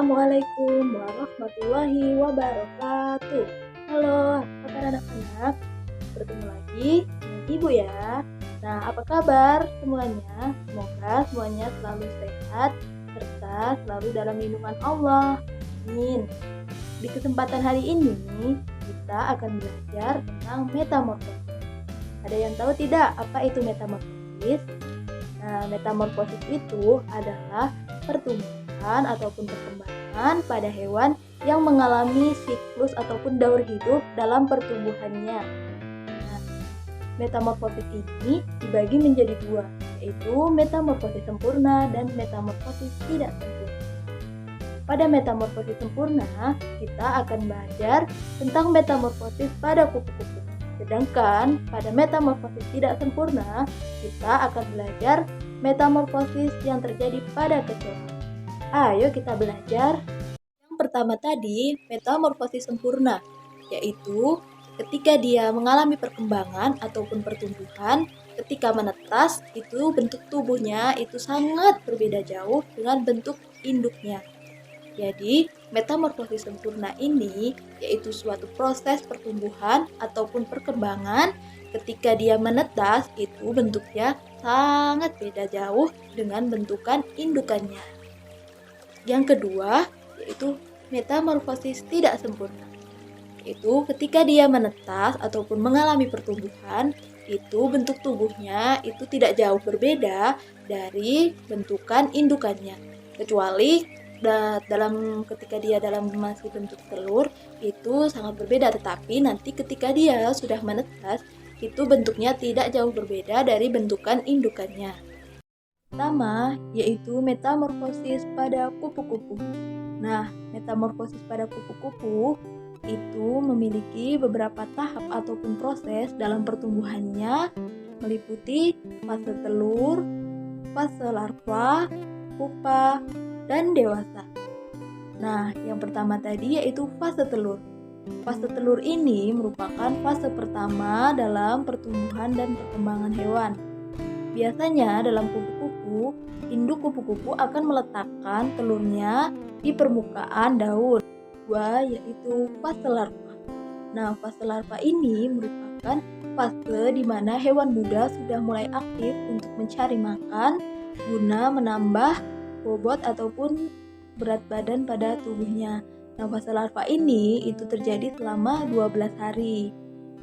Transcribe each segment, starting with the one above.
Assalamualaikum warahmatullahi wabarakatuh. Halo, apa kabar anak-anak? Bertemu lagi dengan Ibu ya. Nah, apa kabar semuanya? Semoga semuanya selalu sehat serta selalu dalam lindungan Allah. Amin. Di kesempatan hari ini, kita akan belajar tentang metamorfosis. Ada yang tahu tidak apa itu metamorfosis? Nah, metamorfosis itu adalah pertumbuhan ataupun perkembangan pada hewan yang mengalami siklus ataupun daur hidup dalam pertumbuhannya. Nah, metamorfosis ini dibagi menjadi dua, yaitu metamorfosis sempurna dan metamorfosis tidak sempurna. Pada metamorfosis sempurna, kita akan belajar tentang metamorfosis pada kupu-kupu. Sedangkan pada metamorfosis tidak sempurna, kita akan belajar metamorfosis yang terjadi pada kecoa. Ayo kita belajar. Yang pertama tadi, metamorfosis sempurna, yaitu ketika dia mengalami perkembangan ataupun pertumbuhan, ketika menetas, itu bentuk tubuhnya itu sangat berbeda jauh dengan bentuk induknya. Jadi, metamorfosis sempurna ini yaitu suatu proses pertumbuhan ataupun perkembangan ketika dia menetas itu bentuknya sangat beda jauh dengan bentukan indukannya. Yang kedua, yaitu metamorfosis tidak sempurna. Yaitu ketika dia menetas ataupun mengalami pertumbuhan, itu bentuk tubuhnya itu tidak jauh berbeda dari bentukan indukannya. Kecuali ketika dia dalam masih bentuk telur itu sangat berbeda, tetapi nanti ketika dia sudah menetas itu bentuknya tidak jauh berbeda dari bentukan indukannya. Pertama yaitu metamorfosis pada kupu-kupu. Nah, metamorfosis pada kupu-kupu itu memiliki beberapa tahap ataupun proses dalam pertumbuhannya, meliputi fase telur, fase larva, pupa, dan dewasa. Nah, yang pertama tadi yaitu fase telur. Fase telur ini merupakan fase pertama dalam pertumbuhan dan perkembangan hewan. Biasanya dalam kupu-kupu, induk kupu-kupu akan meletakkan telurnya di permukaan daun. Kedua yaitu fase larva. Nah, fase larva ini merupakan fase di mana hewan muda sudah mulai aktif untuk mencari makan guna menambah bobot ataupun berat badan pada tubuhnya. Nah, fase larva ini itu terjadi selama 12 hari.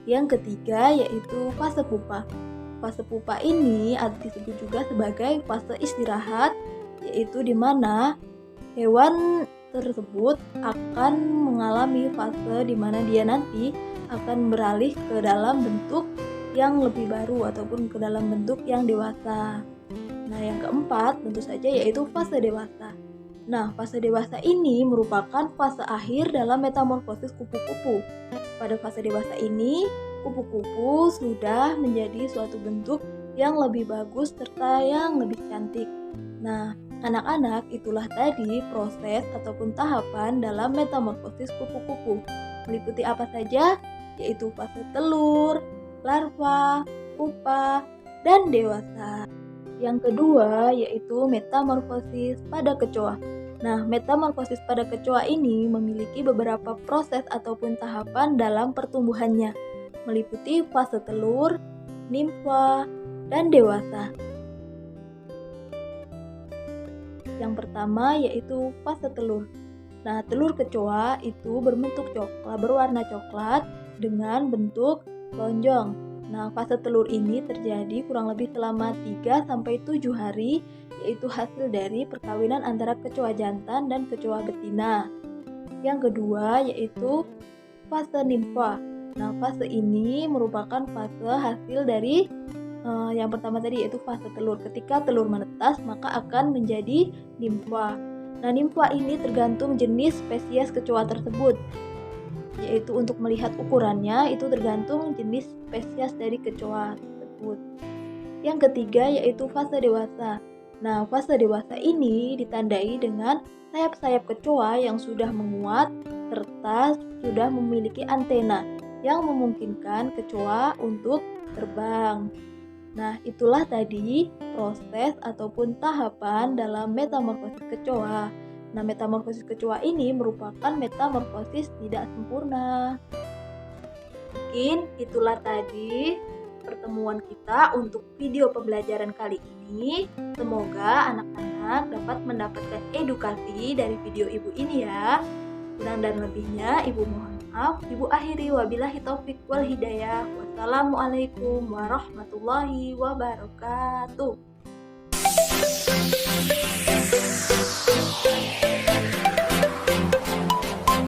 Yang ketiga yaitu fase pupa. Fase pupa ini disebut juga sebagai fase istirahat, yaitu di mana hewan tersebut akan mengalami fase di mana dia nanti akan beralih ke dalam bentuk yang lebih baru ataupun ke dalam bentuk yang dewasa. Nah, yang keempat tentu saja yaitu fase dewasa. Nah, fase dewasa ini merupakan fase akhir dalam metamorfosis kupu-kupu. Pada fase dewasa ini, kupu-kupu sudah menjadi suatu bentuk yang lebih bagus serta yang lebih cantik. Nah, anak-anak, itulah tadi proses ataupun tahapan dalam metamorfosis kupu-kupu. Meliputi apa saja? Yaitu fase telur, larva, pupa, dan dewasa. Yang kedua yaitu metamorfosis pada kecoa. Nah, metamorfosis pada kecoa ini memiliki beberapa proses ataupun tahapan dalam pertumbuhannya, meliputi fase telur, nimfa, dan dewasa. Yang pertama yaitu fase telur. Nah, telur kecoa itu berwarna coklat dengan bentuk lonjong. Nah, fase telur ini terjadi kurang lebih selama 3-7 hari, yaitu hasil dari perkawinan antara kecoa jantan dan kecoa betina. Yang kedua yaitu fase nimfa. Nah, fase ini merupakan fase hasil dari yang pertama tadi yaitu fase telur. Ketika telur menetas maka akan menjadi nimfa. Nah, nimfa ini tergantung jenis spesies kecoa tersebut, yaitu untuk melihat ukurannya itu tergantung jenis spesies dari kecoa tersebut. Yang ketiga yaitu fase dewasa. Nah, fase dewasa ini ditandai dengan sayap-sayap kecoa yang sudah menguat serta sudah memiliki antena yang memungkinkan kecoa untuk terbang. Nah, itulah tadi proses ataupun tahapan dalam metamorfosis kecoa. Nah, metamorfosis kecoa ini merupakan metamorfosis tidak sempurna. Mungkin itulah tadi pertemuan kita untuk video pembelajaran kali ini. Semoga anak-anak dapat mendapatkan edukasi dari video ibu ini ya. Kurang dan lebihnya ibu mohon maaf. Ibu akhiri wabillahi taufik wal hidayah. Wassalamualaikum warahmatullahi wabarakatuh.